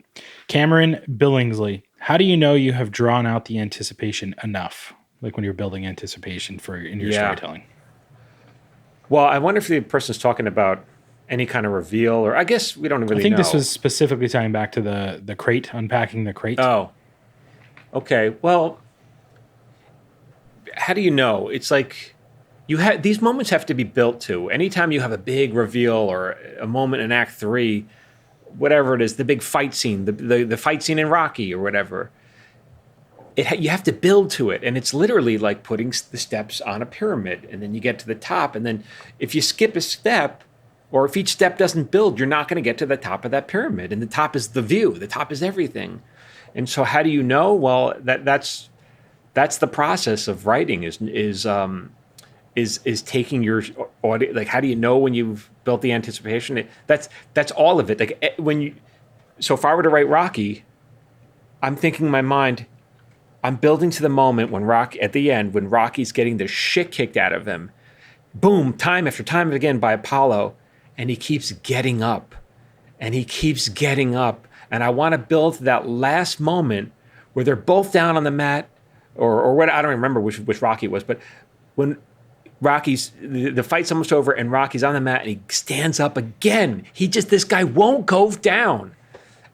[SPEAKER 2] Cameron Billingsley. How do you know you have drawn out the anticipation enough? Like when you're building anticipation in your storytelling.
[SPEAKER 1] Well, I wonder if the person's talking about any kind of reveal, or I guess we don't really know.
[SPEAKER 2] I think this was specifically tying back to the crate, unpacking the crate.
[SPEAKER 1] Oh, okay. Well, how do you know? It's like these moments have to be built to. Anytime you have a big reveal or a moment in Act 3, whatever it is, the big fight scene, the fight scene in Rocky or whatever, you have to build to it. And it's literally like putting the steps on a pyramid, and then you get to the top. And then if you skip a step, or if each step doesn't build, you're not going to get to the top of that pyramid. And the top is the view. The top is everything. And so how do you know? Well, that's the process of writing is taking your audio. Like, how do you know when you've built the anticipation? That's all of it. Like so if I were to write Rocky, I'm thinking in my mind, I'm building to the moment at the end, when Rocky's getting the shit kicked out of him. Boom, time after time again by Apollo. And he keeps getting up, and he keeps getting up. And I want to build to that last moment where they're both down on the mat, or what, I don't remember which Rocky it was, but when the fight's almost over and Rocky's on the mat and he stands up again. This guy won't go down.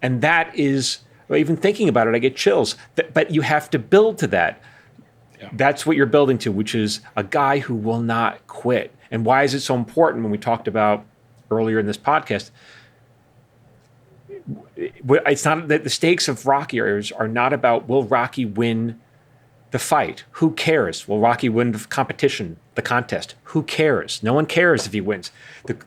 [SPEAKER 1] And that is, well, even thinking about it, I get chills. But you have to build to that. Yeah. That's what you're building to, which is a guy who will not quit. And why is it so important when we talked about earlier in this podcast? It's not that the stakes of Rocky are not about, will Rocky win the fight? Who cares? Will Rocky win the competition, the contest? Who cares? No one cares if he wins.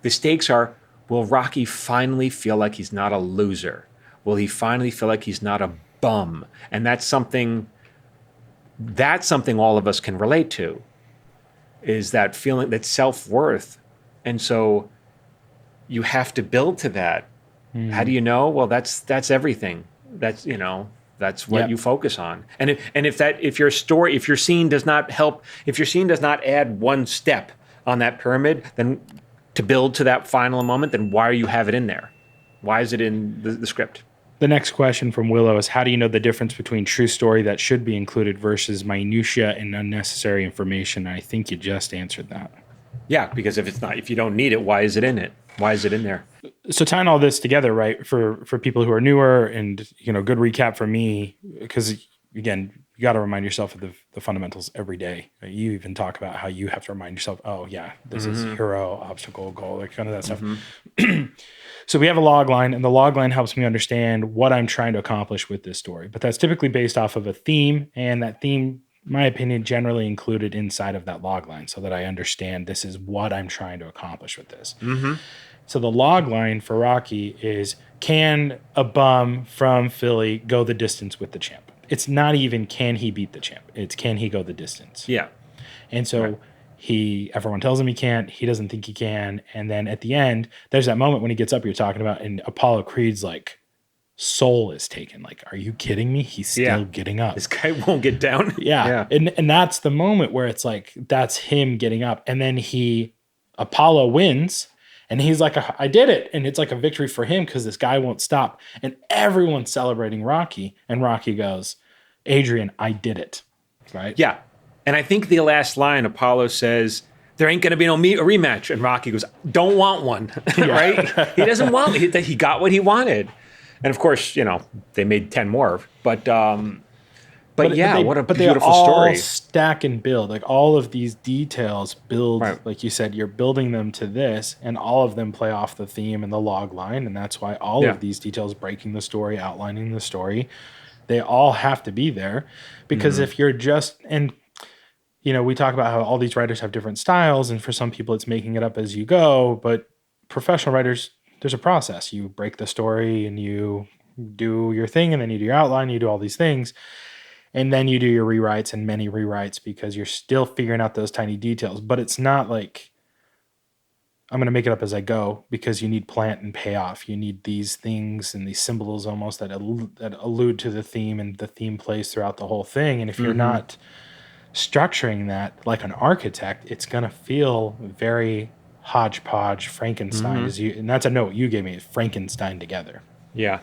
[SPEAKER 1] The stakes are, will Rocky finally feel like he's not a loser? Will he finally feel like he's not a bum? And that's something all of us can relate to, is that feeling, that self-worth And so you have to build to that. How do you know? Well, that's everything. That's, that's what
[SPEAKER 2] Yep.
[SPEAKER 1] you focus on. And if your scene does not help, if your scene does not add one step on that pyramid, then to build to that final moment, then why do you have it in there? Why is it in the script?
[SPEAKER 2] The next question from Willow is, how do you know the difference between true story that should be included versus minutia and unnecessary information? I think you just answered that.
[SPEAKER 1] Yeah, because if you don't need it, why is it in it? Why is it in there?
[SPEAKER 2] So tying all this together, right, for people who are newer, and good recap for me, because again, you got to remind yourself of the fundamentals every day. You even talk about how you have to remind yourself, oh yeah, this is hero, obstacle, goal, like kind of that stuff. So we have a log line, and the log line helps me understand what I'm trying to accomplish with this story. But that's typically based off of a theme, and that theme, in my opinion, generally included inside of that log line, so that I understand this is what I'm trying to accomplish with this. So the log line for Rocky is, can a bum from Philly go the distance with the champ? It's not even can he beat the champ. It's can he go the distance?
[SPEAKER 1] Yeah.
[SPEAKER 2] And so everyone tells him he can't. He doesn't think he can. And then at the end, there's that moment when he gets up you're talking about, and Apollo Creed's like, soul is taken. Like, are you kidding me? He's still getting up.
[SPEAKER 1] This guy won't get down.
[SPEAKER 2] Yeah. And that's the moment where it's like, that's him getting up. And then Apollo wins. And he's like, I did it. And it's like a victory for him because this guy won't stop. And everyone's celebrating Rocky. And Rocky goes, Adrian, I did it. Right?
[SPEAKER 1] Yeah. And I think the last line, Apollo says, there ain't going to be no a rematch. And Rocky goes, don't want one. Right? He doesn't want it. He got what he wanted. And of course, they made 10 more. But what a beautiful
[SPEAKER 2] they all
[SPEAKER 1] story.
[SPEAKER 2] Stack and build. Like all of these details build,
[SPEAKER 1] Right.
[SPEAKER 2] like you said, you're building them to this, and all of them play off the theme and the log line. And that's why all of these details, breaking the story, outlining the story, they all have to be there. Because if you're we talk about how all these writers have different styles, and for some people it's making it up as you go, but professional writers, there's a process. You break the story and you do your thing, and then you do your outline, you do all these things. And then you do your rewrites, and many rewrites, because you're still figuring out those tiny details. But it's not like I'm going to make it up as I go, because you need plant and payoff. You need these things and these symbols almost that allude to the theme, and the theme plays throughout the whole thing. And if you're not structuring that like an architect, it's going to feel very hodgepodge, Frankenstein. And that's a note you gave me, Frankenstein together.
[SPEAKER 1] Yeah.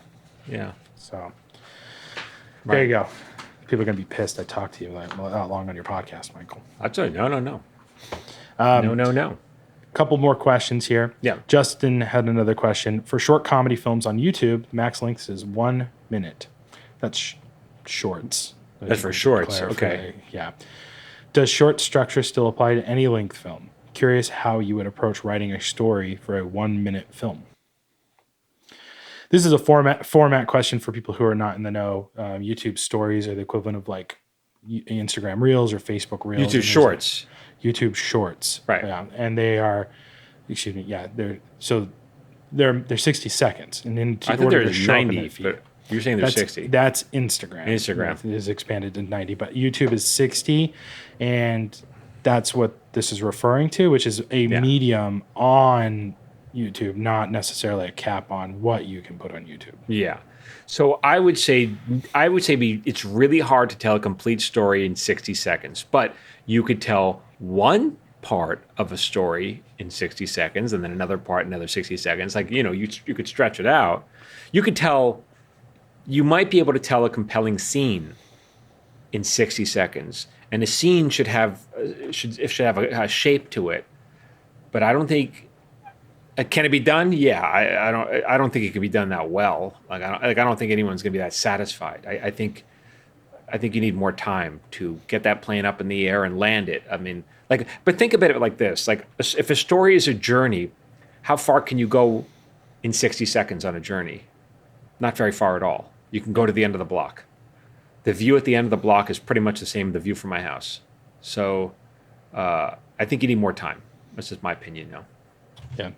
[SPEAKER 1] Yeah.
[SPEAKER 2] So there you go. People are going to be pissed I talked to you that long on your podcast, Michael.
[SPEAKER 1] I'll tell you, no. No.
[SPEAKER 2] Couple more questions here.
[SPEAKER 1] Yeah.
[SPEAKER 2] Justin had another question. For short comedy films on YouTube, the max length is 1 minute. That's shorts.
[SPEAKER 1] That's for shorts.
[SPEAKER 2] Clarify.
[SPEAKER 1] Okay.
[SPEAKER 2] Yeah. Does short structure still apply to any length film? Curious how you would approach writing a story for a 1 minute film. This is a format question for people who are not in the know. YouTube stories are the equivalent of like Instagram Reels or Facebook Reels.
[SPEAKER 1] YouTube Shorts.
[SPEAKER 2] YouTube Shorts.
[SPEAKER 1] Right.
[SPEAKER 2] Yeah. And they are, they're 60 seconds. And in
[SPEAKER 1] I think
[SPEAKER 2] order
[SPEAKER 1] there's
[SPEAKER 2] to show up in
[SPEAKER 1] 90,
[SPEAKER 2] that feed,
[SPEAKER 1] but you're saying there's 60.
[SPEAKER 2] That's Instagram.
[SPEAKER 1] Instagram.
[SPEAKER 2] It is expanded to 90, but YouTube is 60, and that's what this is referring to, which is a medium on YouTube, not necessarily a cap on what you can put on YouTube.
[SPEAKER 1] Yeah. So I would say it's really hard to tell a complete story in 60 seconds, but you could tell one part of a story in 60 seconds and then another part, another 60 seconds. Like, you could stretch it out. You might be able to tell a compelling scene in 60 seconds, and a scene should have a shape to it. But I don't think. Can it be done? Yeah, I don't think it can be done that well. I don't think anyone's going to be that satisfied. I think you need more time to get that plane up in the air and land it. I mean, but think about it like this: like, if a story is a journey, how far can you go in 60 seconds on a journey? Not very far at all. You can go to the end of the block. The view at the end of the block is pretty much the same as the view from my house. So I think you need more time. That's just my opinion now.
[SPEAKER 2] Yeah.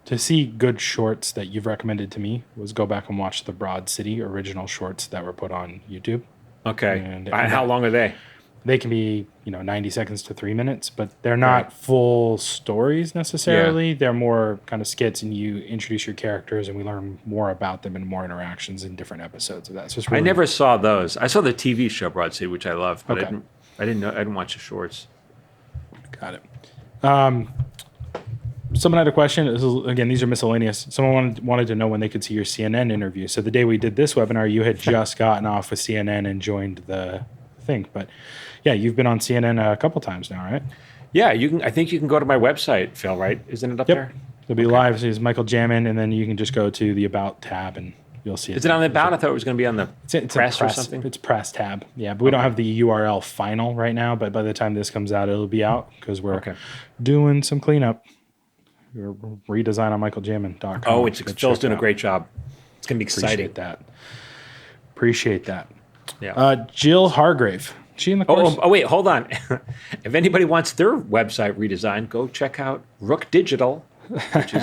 [SPEAKER 2] To see good shorts that you've recommended to me was go back and watch the Broad City original shorts that were put on YouTube.
[SPEAKER 1] Okay.
[SPEAKER 2] And
[SPEAKER 1] how long are they?
[SPEAKER 2] They can be, 90 seconds to 3 minutes, but they're not full stories necessarily. They're more kind of skits, and you introduce your characters, and we learn more about them and more interactions in different episodes of that. So it's really
[SPEAKER 1] I never saw those. I saw the TV show Broad City, which I loved, but
[SPEAKER 2] Okay.
[SPEAKER 1] I didn't watch the shorts.
[SPEAKER 2] Got it. Someone had a question. Again, these are miscellaneous. Someone wanted to know when they could see your CNN interview. So the day we did this webinar, you had just gotten off with CNN and joined the thing. But yeah, you've been on CNN a couple times now, right?
[SPEAKER 1] Yeah, you can. I think you can go to my website, Phil. Right? Isn't it up there?
[SPEAKER 2] It'll be live. So it's Michael Jamin, and then you can just go to the About tab, and you'll see it.
[SPEAKER 1] Is it on the About? I thought it was going to be on the
[SPEAKER 2] It's
[SPEAKER 1] press
[SPEAKER 2] a
[SPEAKER 1] or something.
[SPEAKER 2] It's press tab. Yeah, but we don't have the URL final right now. But by the time this comes out, it'll be out because we're doing some cleanup. Your redesign on michaeljamin.com.
[SPEAKER 1] Oh, Phil's doing a great job. It's going to be exciting.
[SPEAKER 2] Appreciate that.
[SPEAKER 1] Yeah.
[SPEAKER 2] Jill Hargrave. She in the course?
[SPEAKER 1] Oh, wait, hold on. If anybody wants their website redesigned, go check out Rook Digital, which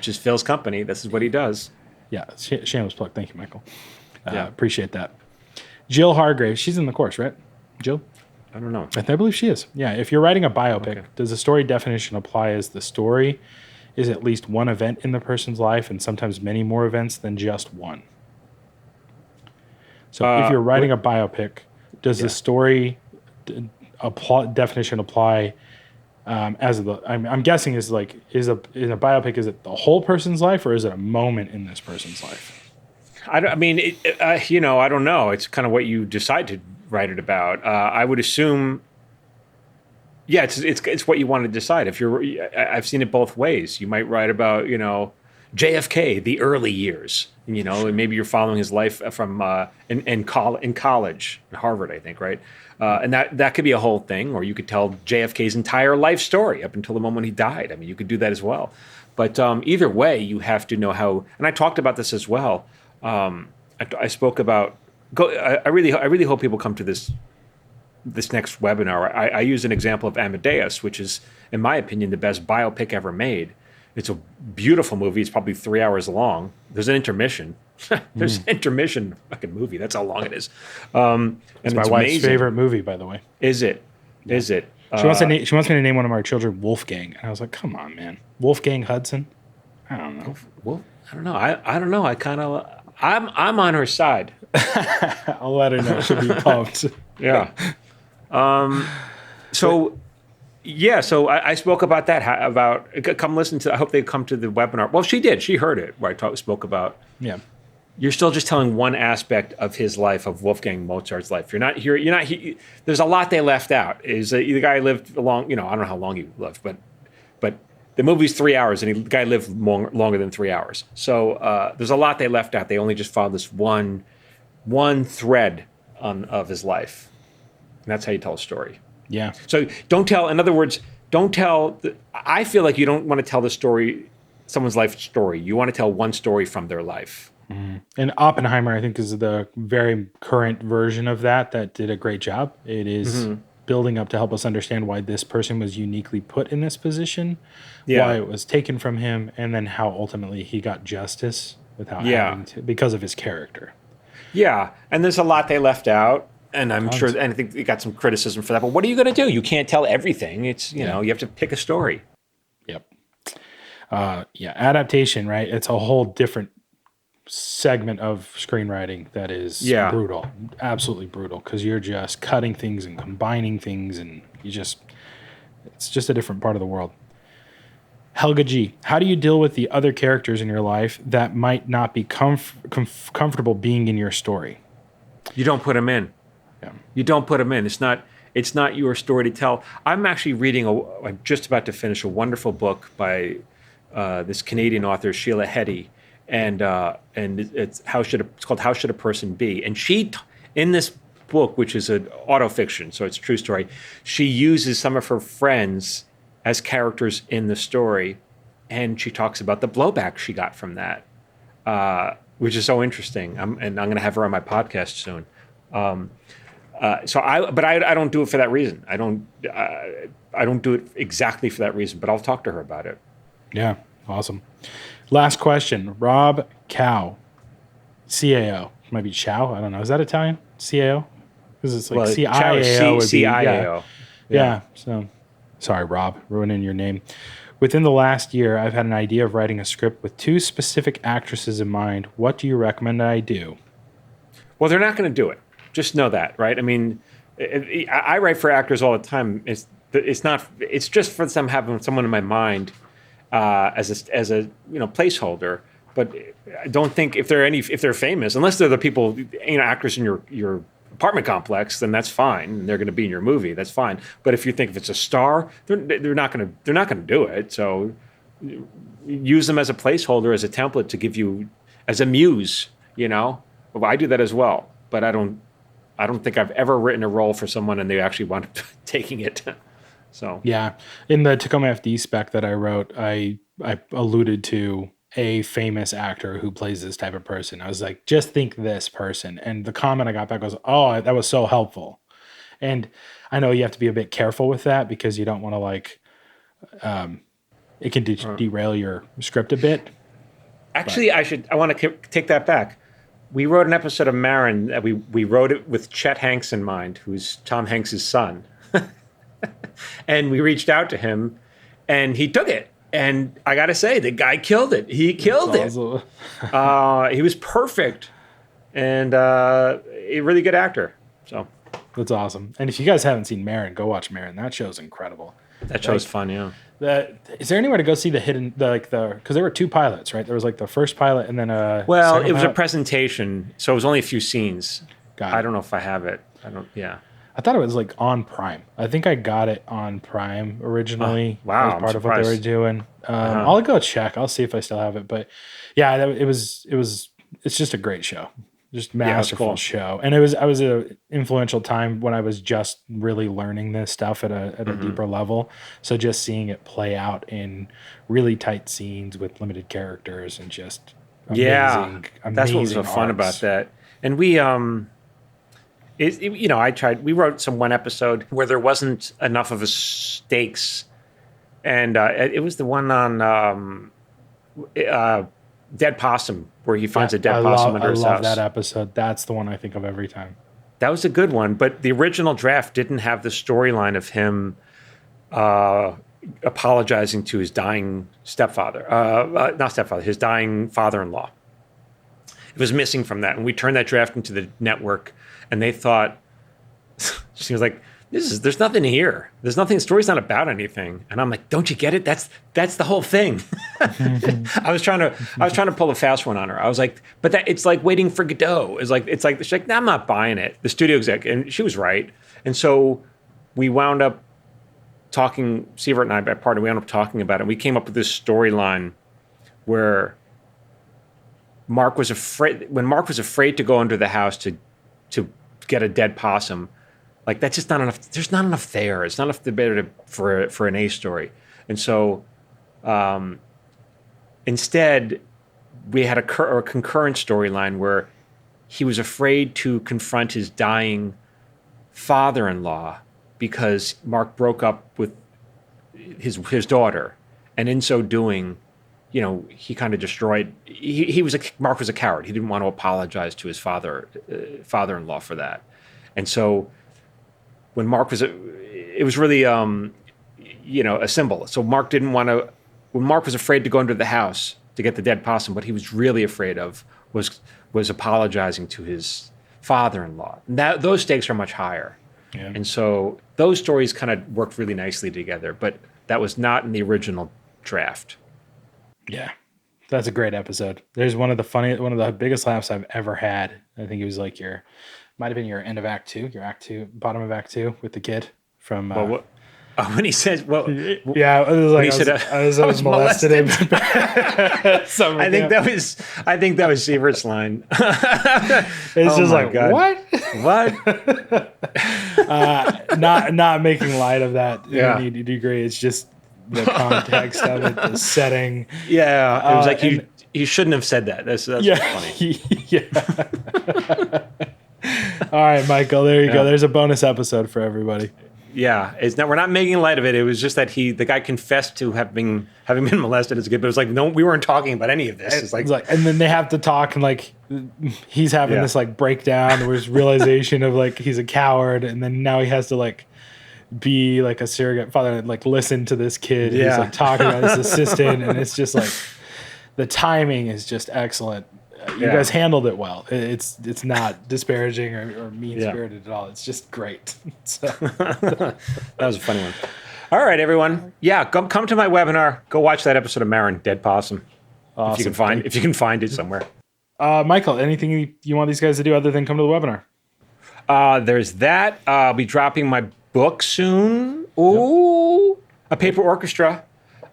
[SPEAKER 1] is Phil's company. This is what he does.
[SPEAKER 2] Yeah, shameless plug. Thank you, Michael. Appreciate that. Jill Hargrave. She's in the course, right? Jill?
[SPEAKER 1] I don't know.
[SPEAKER 2] I believe she is. Yeah, if you're writing a biopic, does the story definition apply as the story is at least one event in the person's life and sometimes many more events than just one? So if you're writing a biopic, does the story definition apply as the? I'm guessing is a biopic, is it the whole person's life or is it a moment in this person's life?
[SPEAKER 1] I don't know. It's kind of what you decide to write it about. I would assume. Yeah, it's what you want to decide. I've seen it both ways. You might write about JFK, the early years. And maybe you're following his life from in college, in Harvard, I think, right? And that could be a whole thing, or you could tell JFK's entire life story up until the moment he died. I mean, you could do that as well. But either way, you have to know how. And I talked about this as well. I spoke about. I really hope people come to this next webinar. I use an example of Amadeus, which is, in my opinion, the best biopic ever made. It's a beautiful movie. It's probably 3 hours long. There's an intermission. There's an intermission fucking movie. That's how long it is. And
[SPEAKER 2] it's my wife's favorite movie, by the way.
[SPEAKER 1] Is it? Yeah. Is it?
[SPEAKER 2] She wants me to name one of our children Wolfgang. And I was like, come on, man. Wolfgang Hudson? I don't know.
[SPEAKER 1] Well, I don't know. I don't know. I'm on her side.
[SPEAKER 2] I'll let her know. She'll be pumped.
[SPEAKER 1] Yeah. So I spoke about that. Come listen to. I hope they come to the webinar. Well, she did. She heard it where I spoke about. Yeah. You're still just telling one aspect of his life, of Wolfgang Mozart's life. You're not here. There's a lot they left out. The guy lived long. I don't know how long he lived, but the movie's 3 hours, and the guy lived longer than 3 hours. So there's a lot they left out. They only just followed this one thread of his life, and that's how you tell a story.
[SPEAKER 2] Yeah.
[SPEAKER 1] So don't tell. In other words, don't tell. I feel like you don't want to tell someone's life story. You want to tell one story from their life.
[SPEAKER 2] Mm-hmm. And Oppenheimer, I think, is the very current version of that did a great job. It is building up to help us understand why this person was uniquely put in this position, why it was taken from him, and then how ultimately he got justice without having to, because of his character. Yeah,
[SPEAKER 1] and there's a lot they left out. And I'm sure, and I think you got some criticism for that. But what are you going to do? You can't tell everything. It's you have to pick a story.
[SPEAKER 2] Yep. Adaptation, right? It's a whole different segment of screenwriting that is brutal, absolutely brutal, because you're just cutting things and combining things, and it's just a different part of the world. Helga G, how do you deal with the other characters in your life that might not be comfortable being in your story?
[SPEAKER 1] You don't put them in. You don't put them in. It's not your story to tell. I'm actually I'm just about to finish a wonderful book by this Canadian author, Sheila Heti, and it's called How Should a Person Be? And she, in this book, which is an autofiction, so it's a true story, she uses some of her friends as characters in the story, and she talks about the blowback she got from that, which is so interesting. I'm going to have her on my podcast soon. I don't do it for that reason. I don't do it exactly for that reason, but I'll talk to her about it.
[SPEAKER 2] Yeah, awesome. Last question, Rob Cow, CAO. Might be Chow. I don't know. Is that Italian? CAO. because it's like
[SPEAKER 1] Well,
[SPEAKER 2] CIAO would be
[SPEAKER 1] CIAO.
[SPEAKER 2] yeah. So sorry, Rob, ruining your name. Within the last year, I've had an idea of writing a script with 2 specific actresses in mind. What do you recommend I do?
[SPEAKER 1] Well, they're not going to do it. Just know that, right? I mean, I write for actors all the time. It's not. It's just for some having someone in my mind as a placeholder. But I don't think if they're famous, unless they're the people actors in your apartment complex, then that's fine. And they're going to be in your movie. That's fine. But if you think if it's a star, they're not going to do it. So use them as a placeholder, as a template to give you as a muse. Well, I do that as well. But I don't think I've ever written a role for someone and they actually wound up taking it. So
[SPEAKER 2] yeah, in the Tacoma FD spec that I wrote, I alluded to a famous actor who plays this type of person. I was like, just think this person. And the comment I got back was, oh, that was so helpful. And I know you have to be a bit careful with that because you don't want to it can derail your script a bit.
[SPEAKER 1] Actually, I want to take that back. We wrote an episode of Marin that we wrote it with Chet Hanks in mind, who's Tom Hanks' son. And we reached out to him and he took it. And I got to say, the guy killed it. He killed it. He was perfect and a really good actor. So
[SPEAKER 2] that's awesome. And if you guys haven't seen Marin, go watch Marin. That show's incredible.
[SPEAKER 1] That show's fun, yeah.
[SPEAKER 2] Is there anywhere to go see because there were 2 pilots, right? There was like the first pilot and then
[SPEAKER 1] it was a presentation, so it was only a few scenes.
[SPEAKER 2] Got it.
[SPEAKER 1] I don't know if I have it.
[SPEAKER 2] I thought it was like on Prime. I think I got it on Prime originally.
[SPEAKER 1] Wow,
[SPEAKER 2] as part of what they were doing. I'll go check. I'll see if I still have it. But yeah, it's just a great show. Just masterful show. And I was an influential time when I was just really learning this stuff at a deeper level. So just seeing it play out in really tight scenes with limited characters and just amazing
[SPEAKER 1] that's what was so fun about that. And we we wrote one episode where there wasn't enough of a stakes, and it was the one on Dead Possum, where he finds a dead possum under his house.
[SPEAKER 2] I love that episode. That's the one I think of every time.
[SPEAKER 1] That was a good one, but the original draft didn't have the storyline of him apologizing to his dying his dying father-in-law. It was missing from that, and we turned that draft into the network, and they thought, she was like, there's nothing here. There's nothing. The story's not about anything. And I'm like, don't you get it? That's the whole thing. I was trying to pull a fast one on her. I was like, but it's like waiting for Godot. She's like, nah, I'm not buying it. The studio exec, and she was right. And so we wound up talking. Sievert and I, by partner, we wound up talking about it. We came up with this storyline where Mark was afraid. When Mark was afraid to go under the house to get a dead possum. Like, that's just not enough. There's not enough there. It's not enough for an A story. And so instead, we had a concurrent storyline where he was afraid to confront his dying father-in-law because Mark broke up with his daughter. And in so doing, he kind of destroyed. Mark was a coward. He didn't want to apologize to his father-in-law for that. And so when Mark it was really, a symbol. So Mark didn't want to, when Mark was afraid to go into the house to get the dead possum, what he was really afraid of was apologizing to his father-in-law. Those stakes are much higher. Yeah. And so those stories kind of worked really nicely together, but that was not in the original draft.
[SPEAKER 2] Yeah. That's a great episode. There's one of the biggest laughs I've ever had. I think it was like might have been your end of Act 2, your Act 2, bottom of Act 2 with the kid from.
[SPEAKER 1] When he says,
[SPEAKER 2] yeah, it was like I was molested.
[SPEAKER 1] I think that was Sievert's line.
[SPEAKER 2] It's just like, God. What? Not making light of that in any degree. It's just the context of it, the setting.
[SPEAKER 1] Yeah, it was like you shouldn't have said that. That's funny.
[SPEAKER 2] Yeah. All right, Michael, there you go. There's a bonus episode for everybody.
[SPEAKER 1] Yeah, it's not. We're not making light of it. It was just that the guy confessed to having been molested as a kid, but it was like, no, we weren't talking about any of this. It's like,
[SPEAKER 2] and then they have to talk, and like he's having this like breakdown where his realization of like he's a coward, and then now he has to like be like a surrogate father and like listen to this kid who's like talking about his assistant, and it's just like the timing is just excellent. You guys handled it well. It's not disparaging or mean-spirited at all. It's just great. So.
[SPEAKER 1] That was a funny one. All right, everyone. Yeah, come to my webinar. Go watch that episode of Marin, Dead Possum. Awesome. If you can find it somewhere.
[SPEAKER 2] Michael, anything you want these guys to do other than come to the webinar?
[SPEAKER 1] There's that. I'll be dropping my book soon. Ooh, A Paper Orchestra.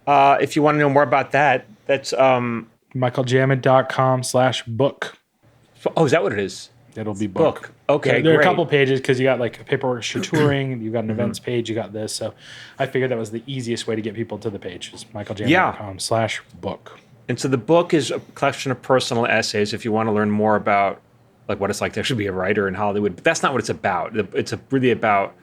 [SPEAKER 1] If you want to know more about that, that's...
[SPEAKER 2] michaeljamin.com/book.
[SPEAKER 1] Oh, is that what it is?
[SPEAKER 2] It'll be book.
[SPEAKER 1] Okay,
[SPEAKER 2] there are
[SPEAKER 1] great.
[SPEAKER 2] a couple pages because you got like a paper orchestra touring, you got an events page, you got this. So I figured that was the easiest way to get people to the page is michaeljamin.com/book.
[SPEAKER 1] And so the book is a collection of personal essays if you want to learn more about like what it's like to actually be a writer in Hollywood. But that's not what it's about. It's really about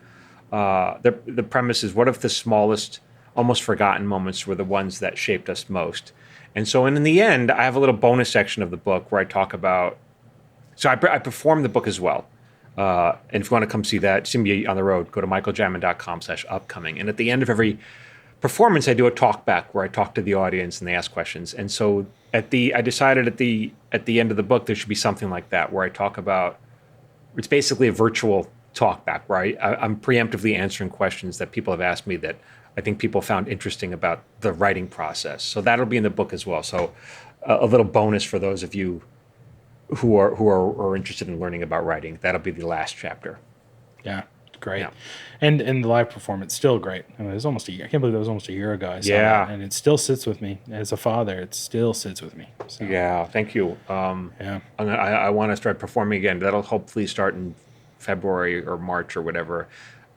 [SPEAKER 1] the premise is what if the smallest, almost forgotten moments were the ones that shaped us most. And so in the end, I have a little bonus section of the book where I talk about, so I perform the book as well. And if you want to come see that, see me on the road, go to michaeljamin.com/upcoming. And at the end of every performance, I do a talk back where I talk to the audience and they ask questions. And so I decided at the end of the book, there should be something like that where I talk about, it's basically a virtual talk back where I'm preemptively answering questions that people have asked me that I think people found interesting about the writing process. So that'll be in the book as well. So a little bonus for those of you who are interested in learning about writing. That'll be the last chapter.
[SPEAKER 2] Yeah, great. Yeah. And the live performance, still great. I mean, it was almost I can't believe it was almost a year ago. I saw that, and it still sits with me as a father. It still sits with me. So.
[SPEAKER 1] Yeah, thank you. I want to start performing again. That'll hopefully start in February or March or whatever.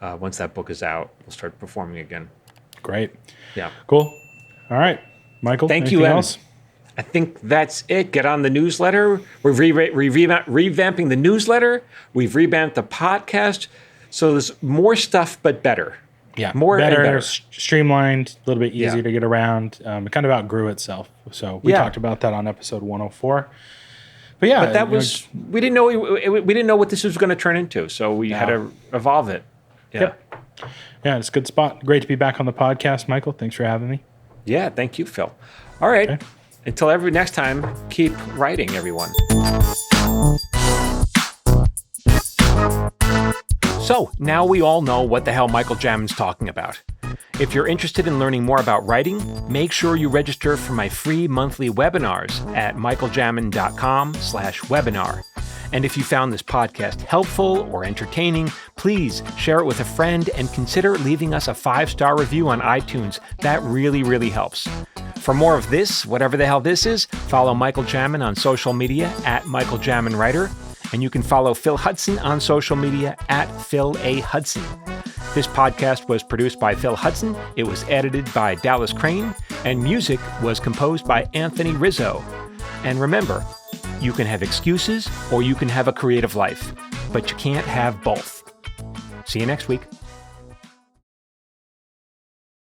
[SPEAKER 1] Once that book is out, we'll start performing again.
[SPEAKER 2] Great.
[SPEAKER 1] Yeah.
[SPEAKER 2] Cool. All right. Michael,
[SPEAKER 1] thank you, else? I think that's it. Get on the newsletter. We're revamping the newsletter. We've revamped the podcast. So there's more stuff, but better.
[SPEAKER 2] Yeah.
[SPEAKER 1] Better.
[SPEAKER 2] Streamlined, a little bit easier to get around. It kind of outgrew itself. So we talked about that on episode 104. But yeah.
[SPEAKER 1] But that was, we didn't know we didn't know what this was going to turn into. So we had to evolve it. Yeah.
[SPEAKER 2] Yep. Yeah, it's a good spot. Great to be back on the podcast, Michael. Thanks for having me.
[SPEAKER 1] Yeah, thank you, Phil. All right. Okay. Until next time, keep writing, everyone. So, now we all know what the hell Michael Jamin's talking about. If you're interested in learning more about writing, make sure you register for my free monthly webinars at michaeljamin.com/webinar. And if you found this podcast helpful or entertaining, please share it with a friend and consider leaving us a 5-star review on iTunes. That really, really helps. For more of this, whatever the hell this is, follow Michael Jamin on social media at Michael Jamin Writer. And you can follow Phil Hudson on social media at Phil A. Hudson. This podcast was produced by Phil Hudson. It was edited by Dallas Crane. And music was composed by Anthony Rizzo. And remember, you can have excuses or you can have a creative life, but you can't have both. See you next week.